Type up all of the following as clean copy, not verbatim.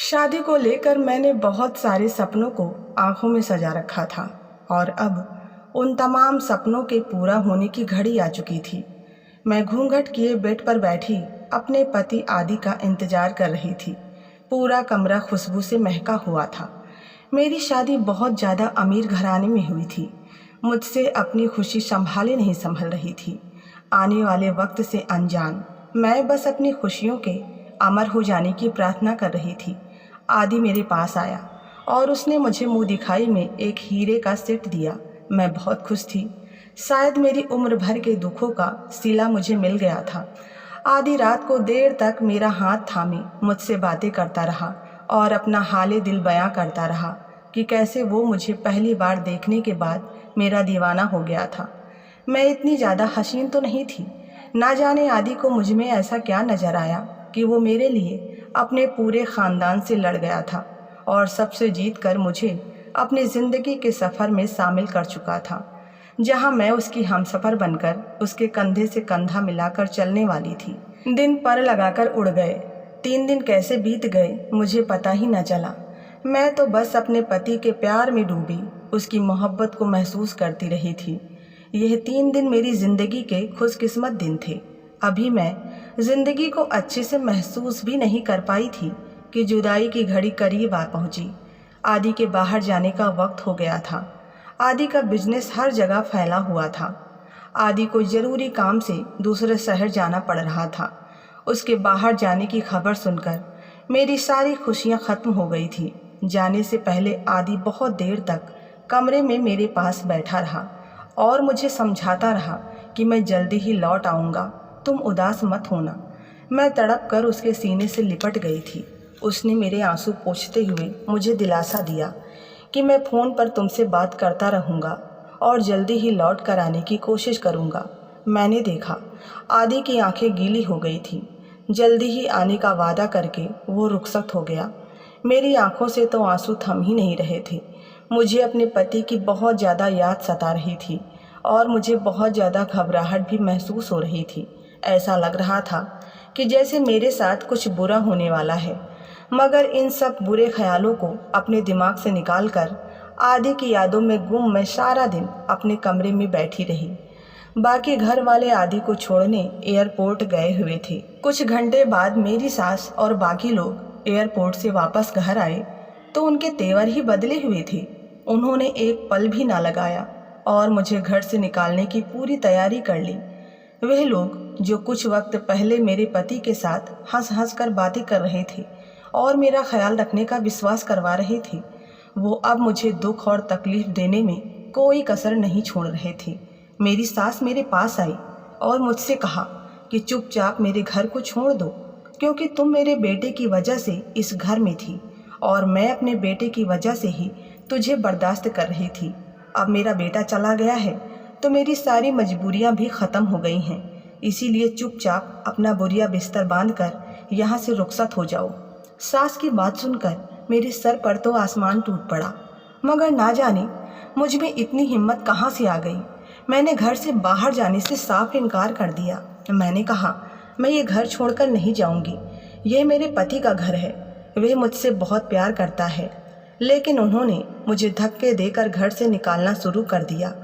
शादी को लेकर मैंने बहुत सारे सपनों को आंखों में सजा रखा था और अब उन तमाम सपनों के पूरा होने की घड़ी आ चुकी थी। मैं घूंघट किए बेड पर बैठी अपने पति आदि का इंतजार कर रही थी। पूरा कमरा खुशबू से महका हुआ था। मेरी शादी बहुत ज़्यादा अमीर घराने में हुई थी। मुझसे अपनी खुशी संभाले नहीं संभल रही थी। आने वाले वक्त से अनजान मैं बस अपनी खुशियों के अमर हो जाने की प्रार्थना कर रही थी। आदि मेरे पास आया और उसने मुझे मुंह दिखाई में एक हीरे का सेट दिया। मैं बहुत खुश थी। शायद मेरी उम्र भर के दुखों का सिला मुझे मिल गया था। आधी रात को देर तक मेरा हाथ थामे मुझसे बातें करता रहा और अपना हाले दिल बयां करता रहा कि कैसे वो मुझे पहली बार देखने के बाद मेरा दीवाना हो गया था। मैं इतनी ज़्यादा हसीन तो नहीं थी। ना जाने आदि को मुझ में ऐसा क्या नज़र आया कि वो मेरे लिए अपने पूरे ख़ानदान से लड़ गया था और सबसे जीत कर मुझे अपनी ज़िंदगी के सफ़र में शामिल कर चुका था, जहां मैं उसकी हमसफ़र बनकर उसके कंधे से कंधा मिलाकर चलने वाली थी। दिन पर लगाकर उड़ गए। 3 दिन कैसे बीत गए मुझे पता ही न चला। मैं तो बस अपने पति के प्यार में डूबी उसकी मोहब्बत को महसूस करती रही थी। यह 3 दिन मेरी ज़िंदगी के खुशकिस्मत दिन थे। अभी मैं ज़िंदगी को अच्छे से महसूस भी नहीं कर पाई थी कि जुदाई की घड़ी करीब आ पहुंची। आदि के बाहर जाने का वक्त हो गया था। आदि का बिजनेस हर जगह फैला हुआ था। आदि को ज़रूरी काम से दूसरे शहर जाना पड़ रहा था। उसके बाहर जाने की खबर सुनकर मेरी सारी खुशियां ख़त्म हो गई थी। जाने से पहले आदि बहुत देर तक कमरे में मेरे पास बैठा रहा और मुझे समझाता रहा कि मैं जल्दी ही लौट आऊँगा, तुम उदास मत होना। मैं तड़प कर उसके सीने से लिपट गई थी। उसने मेरे आंसू पोंछते हुए मुझे दिलासा दिया कि मैं फ़ोन पर तुमसे बात करता रहूँगा और जल्दी ही लौट कर आने की कोशिश करूँगा। मैंने देखा आदि की आंखें गीली हो गई थी। जल्दी ही आने का वादा करके वो रुखसत हो गया। मेरी आंखों से तो आंसू थम ही नहीं रहे थे। मुझे अपने पति की बहुत ज़्यादा याद सता रही थी और मुझे बहुत ज़्यादा घबराहट भी महसूस हो रही थी। ऐसा लग रहा था कि जैसे मेरे साथ कुछ बुरा होने वाला है। मगर इन सब बुरे ख्यालों को अपने दिमाग से निकालकर आदि की यादों में गुम मैं सारा दिन अपने कमरे में बैठी रही। बाकी घर वाले आदि को छोड़ने एयरपोर्ट गए हुए थे। कुछ घंटे बाद मेरी सास और बाकी लोग एयरपोर्ट से वापस घर आए तो उनके तेवर ही बदले हुए थे। उन्होंने एक पल भी ना लगाया और मुझे घर से निकालने की पूरी तैयारी कर ली। वह लोग जो कुछ वक्त पहले मेरे पति के साथ हंस हंस कर बातें कर रहे थे और मेरा ख्याल रखने का विश्वास करवा रहे थे, वो अब मुझे दुख और तकलीफ देने में कोई कसर नहीं छोड़ रहे थे। मेरी सास मेरे पास आई और मुझसे कहा कि चुपचाप मेरे घर को छोड़ दो, क्योंकि तुम मेरे बेटे की वजह से इस घर में थी और मैं अपने बेटे की वजह से ही तुझे बर्दाश्त कर रही थी। अब मेरा बेटा चला गया है तो मेरी सारी मजबूरियां भी ख़त्म हो गई हैं। इसीलिए चुपचाप अपना बोरिया बिस्तर बांधकर यहाँ से रुखसत हो जाओ। सास की बात सुनकर मेरे सर पर तो आसमान टूट पड़ा, मगर ना जाने मुझ में इतनी हिम्मत कहाँ से आ गई। मैंने घर से बाहर जाने से साफ इनकार कर दिया। मैंने कहा मैं ये घर छोड़कर नहीं जाऊंगी। यह मेरे पति का घर है, वह मुझसे बहुत प्यार करता है। लेकिन उन्होंने मुझे धक्के देकर घर से निकालना शुरू कर दिया।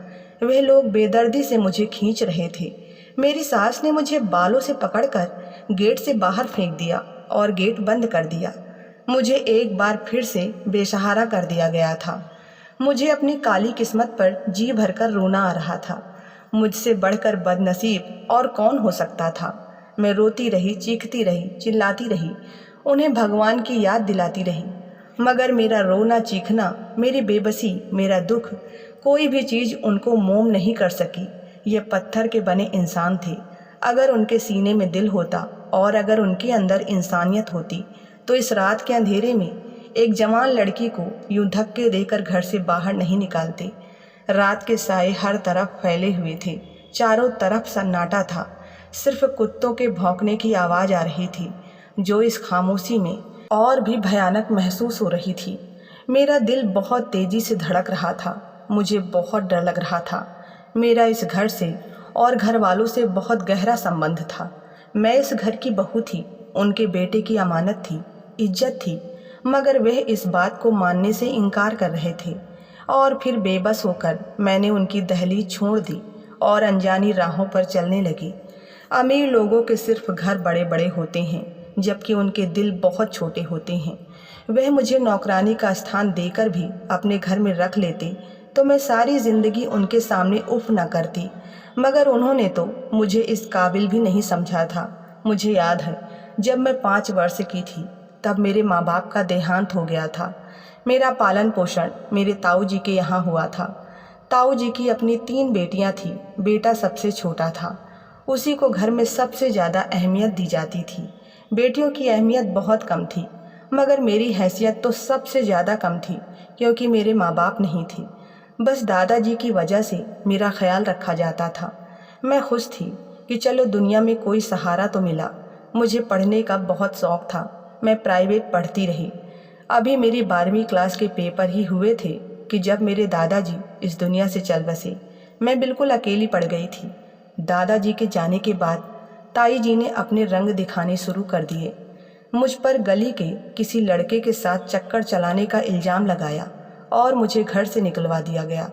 वह लोग बेदर्दी से मुझे खींच रहे थे। मेरी सास ने मुझे बालों से पकड़कर गेट से बाहर फेंक दिया और गेट बंद कर दिया। मुझे एक बार फिर से बेसहारा कर दिया गया था। मुझे अपनी काली किस्मत पर जी भरकर रोना आ रहा था। मुझसे बढ़कर बदनसीब और कौन हो सकता था। मैं रोती रही, चीखती रही, चिल्लाती रही, उन्हें भगवान की याद दिलाती रही, मगर मेरा रोना चीखना, मेरी बेबसी, मेरा दुख, कोई भी चीज़ उनको मोम नहीं कर सकी। ये पत्थर के बने इंसान थे। अगर उनके सीने में दिल होता और अगर उनके अंदर इंसानियत होती तो इस रात के अंधेरे में एक जवान लड़की को यूं धक्के देकर घर से बाहर नहीं निकालते। रात के साए हर तरफ फैले हुए थे। चारों तरफ सन्नाटा था। सिर्फ कुत्तों के भौंकने की आवाज़ आ रही थी, जो इस खामोशी में और भी भयानक महसूस हो रही थी। मेरा दिल बहुत तेज़ी से धड़क रहा था। मुझे बहुत डर लग रहा था। मेरा इस घर से और घर वालों से बहुत गहरा संबंध था। मैं इस घर की बहू थी, उनके बेटे की अमानत थी, इज्जत थी। मगर वह इस बात को मानने से इनकार कर रहे थे। और फिर बेबस होकर मैंने उनकी दहलीज छोड़ दी और अनजानी राहों पर चलने लगी। अमीर लोगों के सिर्फ घर बड़े बड़े होते हैं, जबकि उनके दिल बहुत छोटे होते हैं। वह मुझे नौकरानी का स्थान देकर भी अपने घर में रख लेते तो मैं सारी ज़िंदगी उनके सामने उफ न करती, मगर उन्होंने तो मुझे इस काबिल भी नहीं समझा था। मुझे याद है, जब मैं 5 वर्ष की थी तब मेरे माँ बाप का देहांत हो गया था। मेरा पालन पोषण मेरे ताऊ जी के यहाँ हुआ था। ताऊ जी की अपनी 3 बेटियाँ थीं, बेटा सबसे छोटा था। उसी को घर में सबसे ज़्यादा अहमियत दी जाती थी। बेटियों की अहमियत बहुत कम थी, मगर मेरी हैसियत तो सबसे ज़्यादा कम थी, क्योंकि मेरे माँ बाप नहीं थे। बस दादाजी की वजह से मेरा ख्याल रखा जाता था। मैं खुश थी कि चलो दुनिया में कोई सहारा तो मिला। मुझे पढ़ने का बहुत शौक़ था। मैं प्राइवेट पढ़ती रही। अभी मेरी 12वीं क्लास के पेपर ही हुए थे कि जब मेरे दादाजी इस दुनिया से चल बसे। मैं बिल्कुल अकेली पड़ गई थी। दादाजी के जाने के बाद ताई जी ने अपने रंग दिखाने शुरू कर दिए। मुझ पर गली के किसी लड़के के साथ चक्कर चलाने का इल्ज़ाम लगाया और मुझे घर से निकलवा दिया गया।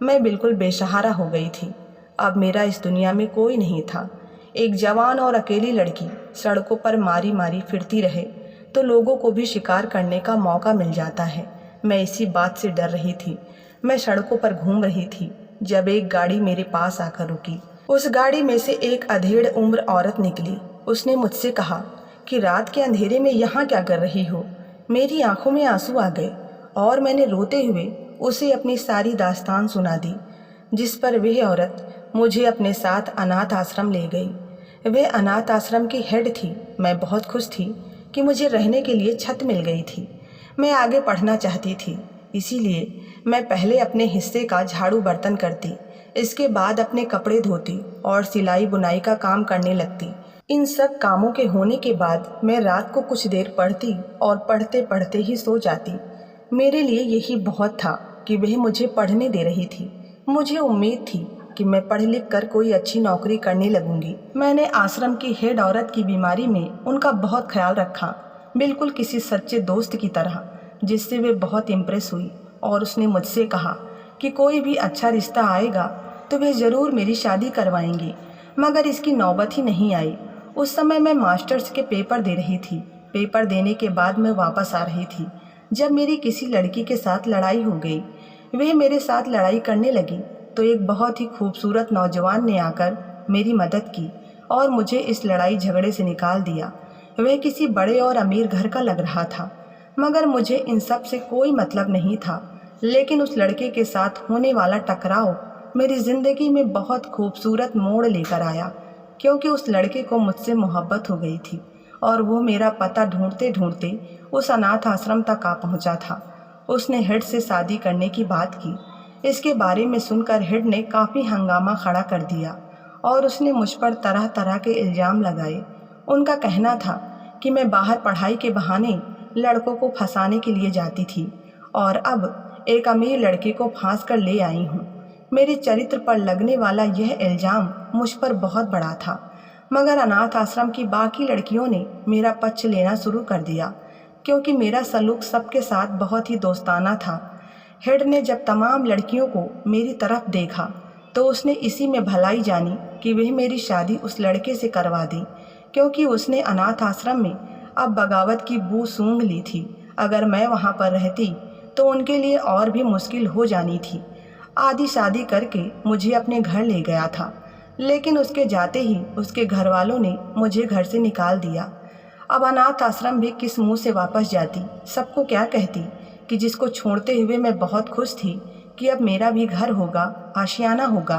मैं बिल्कुल बेसहारा हो गई थी। अब मेरा इस दुनिया में कोई नहीं था। एक जवान और अकेली लड़की सड़कों पर मारी मारी फिरती रहे तो लोगों को भी शिकार करने का मौका मिल जाता है। मैं इसी बात से डर रही थी। मैं सड़कों पर घूम रही थी जब एक गाड़ी मेरे पास आकर रुकी। उस गाड़ी में से एक अधेड़ उम्र औरत निकली। उसने मुझसे कहा कि रात के अंधेरे में यहाँ क्या कर रही हो। मेरी आंखों में आंसू आ गए और मैंने रोते हुए उसे अपनी सारी दास्तान सुना दी, जिस पर वह औरत मुझे अपने साथ अनाथ आश्रम ले गई। वह अनाथ आश्रम की हेड थी। मैं बहुत खुश थी कि मुझे रहने के लिए छत मिल गई थी। मैं आगे पढ़ना चाहती थी, इसीलिए मैं पहले अपने हिस्से का झाड़ू बर्तन करती, इसके बाद अपने कपड़े धोती और सिलाई बुनाई का काम करने लगती। इन सब कामों के होने के बाद मैं रात को कुछ देर पढ़ती और पढ़ते पढ़ते ही सो जाती। मेरे लिए यही बहुत था कि वह मुझे पढ़ने दे रही थी। मुझे उम्मीद थी कि मैं पढ़ लिख कर कोई अच्छी नौकरी करने लगूंगी। मैंने आश्रम की हेड औरत की बीमारी में उनका बहुत ख्याल रखा, बिल्कुल किसी सच्चे दोस्त की तरह, जिससे वे बहुत इम्प्रेस हुई और उसने मुझसे कहा कि कोई भी अच्छा रिश्ता आएगा तो वे ज़रूर मेरी शादी करवाएंगी। मगर इसकी नौबत ही नहीं आई। उस समय मैं मास्टर्स के पेपर दे रही थी। पेपर देने के बाद मैं वापस आ रही थी जब मेरी किसी लड़की के साथ लड़ाई हो गई। वह मेरे साथ लड़ाई करने लगी तो एक बहुत ही खूबसूरत नौजवान ने आकर मेरी मदद की और मुझे इस लड़ाई झगड़े से निकाल दिया। वह किसी बड़े और अमीर घर का लग रहा था, मगर मुझे इन सब से कोई मतलब नहीं था। लेकिन उस लड़के के साथ होने वाला टकराव मेरी ज़िंदगी में बहुत खूबसूरत मोड़ लेकर आया, क्योंकि उस लड़के को मुझसे मोहब्बत हो गई थी और वो मेरा पता ढूंढते ढूंढते उस अनाथ आश्रम तक आ पहुंचा था। उसने हेड से शादी करने की बात की। इसके बारे में सुनकर हेड ने काफ़ी हंगामा खड़ा कर दिया और उसने मुझ पर तरह तरह के इल्ज़ाम लगाए। उनका कहना था कि मैं बाहर पढ़ाई के बहाने लड़कों को फंसाने के लिए जाती थी और अब एक अमीर लड़के को फांस कर ले आई हूँ। मेरे चरित्र पर लगने वाला यह इल्ज़ाम मुझ पर बहुत बड़ा था, मगर अनाथ आश्रम की बाकी लड़कियों ने मेरा पक्ष लेना शुरू कर दिया, क्योंकि मेरा सलूक सबके साथ बहुत ही दोस्ताना था। हेड ने जब तमाम लड़कियों को मेरी तरफ देखा तो उसने इसी में भलाई जानी कि वह मेरी शादी उस लड़के से करवा दी, क्योंकि उसने अनाथ आश्रम में अब बगावत की बू सूंघ ली थी। अगर मैं वहाँ पर रहती तो उनके लिए और भी मुश्किल हो जानी थी। आधी शादी करके मुझे अपने घर ले गया था, लेकिन उसके जाते ही उसके घर वालों ने मुझे घर से निकाल दिया। अब अनाथ आश्रम भी किस मुंह से वापस जाती, सबको क्या कहती कि जिसको छोड़ते हुए मैं बहुत खुश थी कि अब मेरा भी घर होगा, आशियाना होगा।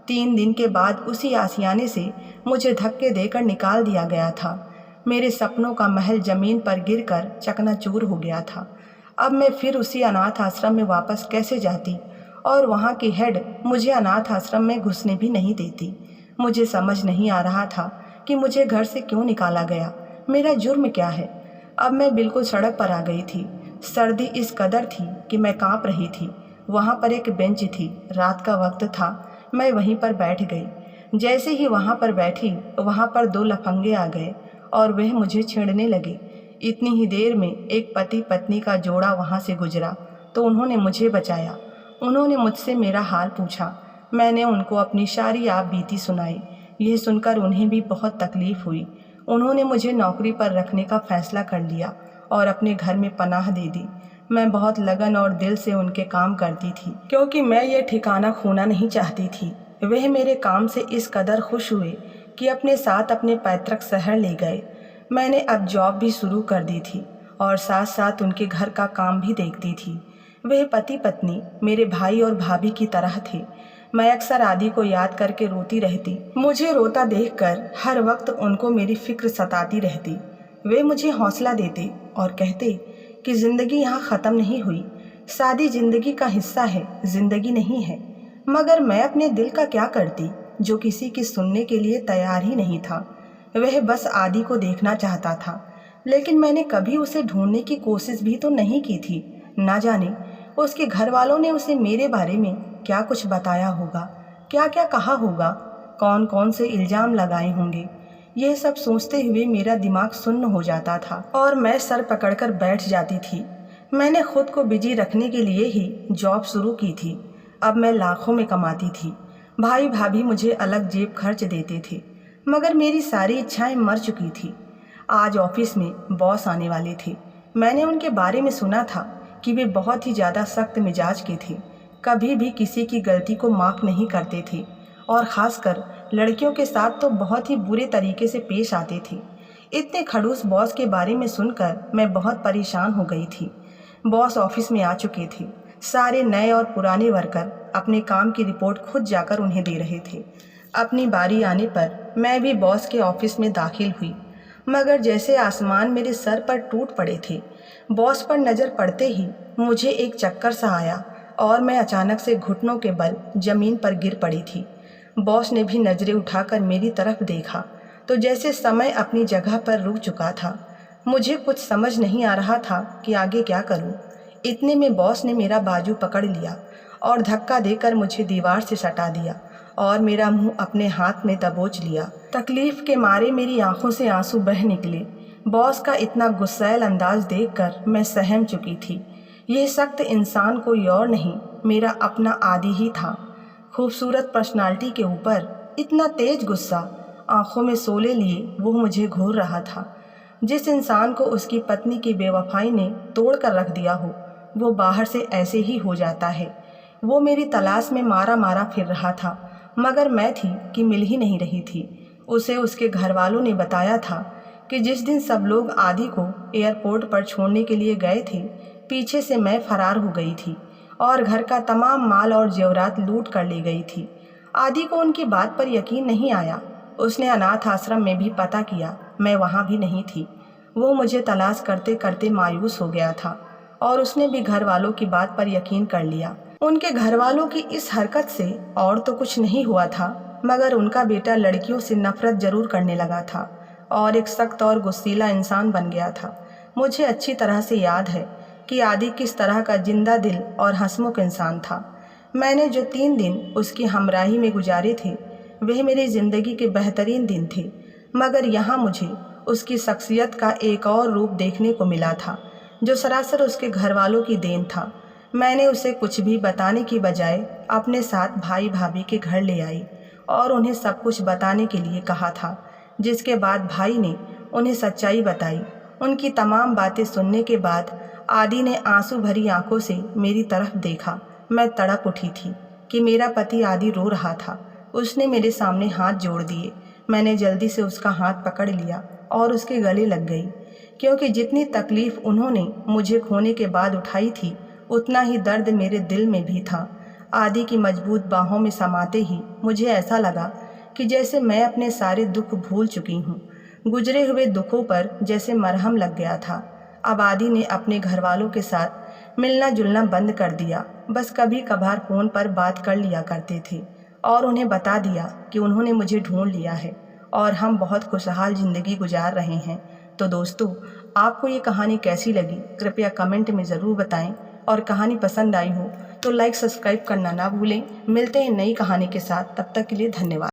3 दिन के बाद उसी आशियाने से मुझे धक्के देकर निकाल दिया गया था। मेरे सपनों का महल ज़मीन पर गिरकर चकनाचूर हो गया था। अब मैं फिर उसी अनाथ आश्रम में वापस कैसे जाती, और वहाँ की हेड मुझे अनाथ आश्रम में घुसने भी नहीं देती। मुझे समझ नहीं आ रहा था कि मुझे घर से क्यों निकाला गया, मेरा जुर्म क्या है। अब मैं बिल्कुल सड़क पर आ गई थी। सर्दी इस कदर थी कि मैं काँप रही थी। वहाँ पर एक बेंच थी, रात का वक्त था। मैं वहीं पर बैठ गई। जैसे ही वहाँ पर बैठी, वहाँ पर 2 लफंगे आ गए और वह मुझे छेड़ने लगे। इतनी ही देर में एक पति पत्नी का जोड़ा वहाँ से गुजरा तो उन्होंने मुझे बचाया। उन्होंने मुझसे मेरा हाल पूछा। मैंने उनको अपनी सारी आप बीती सुनाई। यह सुनकर उन्हें भी बहुत तकलीफ़ हुई। उन्होंने मुझे नौकरी पर रखने का फ़ैसला कर लिया और अपने घर में पनाह दे दी। मैं बहुत लगन और दिल से उनके काम करती थी, क्योंकि मैं ये ठिकाना खोना नहीं चाहती थी। वह मेरे काम से इस कदर खुश हुए कि अपने साथ अपने पैतृक शहर ले गए। मैंने अब जॉब भी शुरू कर दी थी और साथ साथ उनके घर का काम भी देखती थी। वह पति पत्नी मेरे भाई और भाभी की तरह थे। मैं अक्सर आदि को याद करके रोती रहती। मुझे रोता देखकर हर वक्त उनको मेरी फिक्र सताती रहती। वे मुझे हौसला देते और कहते कि ज़िंदगी यहाँ ख़त्म नहीं हुई, शादी ज़िंदगी का हिस्सा है, ज़िंदगी नहीं है। मगर मैं अपने दिल का क्या करती, जो किसी की सुनने के लिए तैयार ही नहीं था। वह बस आदि को देखना चाहता था, लेकिन मैंने कभी उसे ढूंढने की कोशिश भी तो नहीं की थी। ना जाने उसके घर वालों ने उसे मेरे बारे में क्या कुछ बताया होगा, क्या क्या कहा होगा, कौन कौन से इल्ज़ाम लगाए होंगे। यह सब सोचते हुए मेरा दिमाग सुन्न हो जाता था और मैं सर पकड़कर बैठ जाती थी। मैंने खुद को बिजी रखने के लिए ही जॉब शुरू की थी। अब मैं लाखों में कमाती थी। भाई भाभी मुझे अलग जेब खर्च देते थे, मगर मेरी सारी इच्छाएं मर चुकी थी। आज ऑफिस में बॉस आने वाले थे। मैंने उनके बारे में सुना था कि वे बहुत ही ज़्यादा सख्त मिजाज के थे, कभी भी किसी की गलती को माफ़ नहीं करते थे और ख़ासकर लड़कियों के साथ तो बहुत ही बुरे तरीके से पेश आते थे। इतने खड़ूस बॉस के बारे में सुनकर मैं बहुत परेशान हो गई थी। बॉस ऑफिस में आ चुके थे। सारे नए और पुराने वर्कर अपने काम की रिपोर्ट खुद जाकर उन्हें दे रहे थे। अपनी बारी आने पर मैं भी बॉस के ऑफिस में दाखिल हुई, मगर जैसे आसमान मेरे सर पर टूट पड़े थे। बॉस पर नज़र पड़ते ही मुझे एक चक्कर सा आया और मैं अचानक से घुटनों के बल ज़मीन पर गिर पड़ी थी। बॉस ने भी नज़रें उठाकर मेरी तरफ देखा तो जैसे समय अपनी जगह पर रुक चुका था। मुझे कुछ समझ नहीं आ रहा था कि आगे क्या करूं। इतने में बॉस ने मेरा बाजू पकड़ लिया और धक्का देकर मुझे दीवार से सटा दिया और मेरा मुंह अपने हाथ में दबोच लिया। तकलीफ़ के मारे मेरी आंखों से आंसू बह निकले। बॉस का इतना गुस्सैल अंदाज देखकर मैं सहम चुकी थी। यह सख्त इंसान कोई और नहीं, मेरा अपना आदि ही था। खूबसूरत पर्सनालिटी के ऊपर इतना तेज गुस्सा, आंखों में शोले लिए वो मुझे घूर रहा था। जिस इंसान को उसकी पत्नी की बेवफाई ने तोड़ कर रख दिया हो, वो बाहर से ऐसे ही हो जाता है। वो मेरी तलाश में मारा मारा फिर रहा था, मगर मैं थी कि मिल ही नहीं रही थी। उसे उसके घर वालों ने बताया था कि जिस दिन सब लोग आदि को एयरपोर्ट पर छोड़ने के लिए गए थे, पीछे से मैं फरार हो गई थी और घर का तमाम माल और जेवरात लूट कर ले गई थी। आदि को उनकी बात पर यकीन नहीं आया। उसने अनाथ आश्रम में भी पता किया, मैं वहाँ भी नहीं थी। वो मुझे तलाश करते करते मायूस हो गया था और उसने भी घर वालों की बात पर यकीन कर लिया। उनके घर वालों की इस हरकत से और तो कुछ नहीं हुआ था, मगर उनका बेटा लड़कियों से नफरत जरूर करने लगा था और एक सख्त और गुस्सीला इंसान बन गया था। मुझे अच्छी तरह से याद है कि आदि किस तरह का जिंदा दिल और हंसमुख इंसान था। मैंने जो 3 दिन उसकी हमराही में गुजारे थे, वह मेरी ज़िंदगी के बेहतरीन दिन थे, मगर यहाँ मुझे उसकी शख्सियत का एक और रूप देखने को मिला था, जो सरासर उसके घर वालों की देन था। मैंने उसे कुछ भी बताने की बजाय अपने साथ भाई भाभी के घर ले आई और उन्हें सब कुछ बताने के लिए कहा था, जिसके बाद भाई ने उन्हें सच्चाई बताई। उनकी तमाम बातें सुनने के बाद आदि ने आंसू भरी आंखों से मेरी तरफ देखा। मैं तड़प उठी थी कि मेरा पति आदि रो रहा था। उसने मेरे सामने हाथ जोड़ दिए। मैंने जल्दी से उसका हाथ पकड़ लिया और उसके गले लग गई, क्योंकि जितनी तकलीफ़ उन्होंने मुझे खोने के बाद उठाई थी, उतना ही दर्द मेरे दिल में भी था। आदि की मजबूत बाहों में समाते ही मुझे ऐसा लगा कि जैसे मैं अपने सारे दुख भूल चुकी हूँ। गुजरे हुए दुखों पर जैसे मरहम लग गया था। अब आदि ने अपने घर वालों के साथ मिलना जुलना बंद कर दिया। बस कभी कभार फ़ोन पर बात कर लिया करते थे और उन्हें बता दिया कि उन्होंने मुझे ढूंढ लिया है और हम बहुत खुशहाल ज़िंदगी गुजार रहे हैं। तो दोस्तों, आपको ये कहानी कैसी लगी, कृपया कमेंट में ज़रूर बताएं और कहानी पसंद आई हो तो लाइक सब्सक्राइब करना ना भूलें। मिलते हैं नई कहानी के साथ, तब तक के लिए धन्यवाद।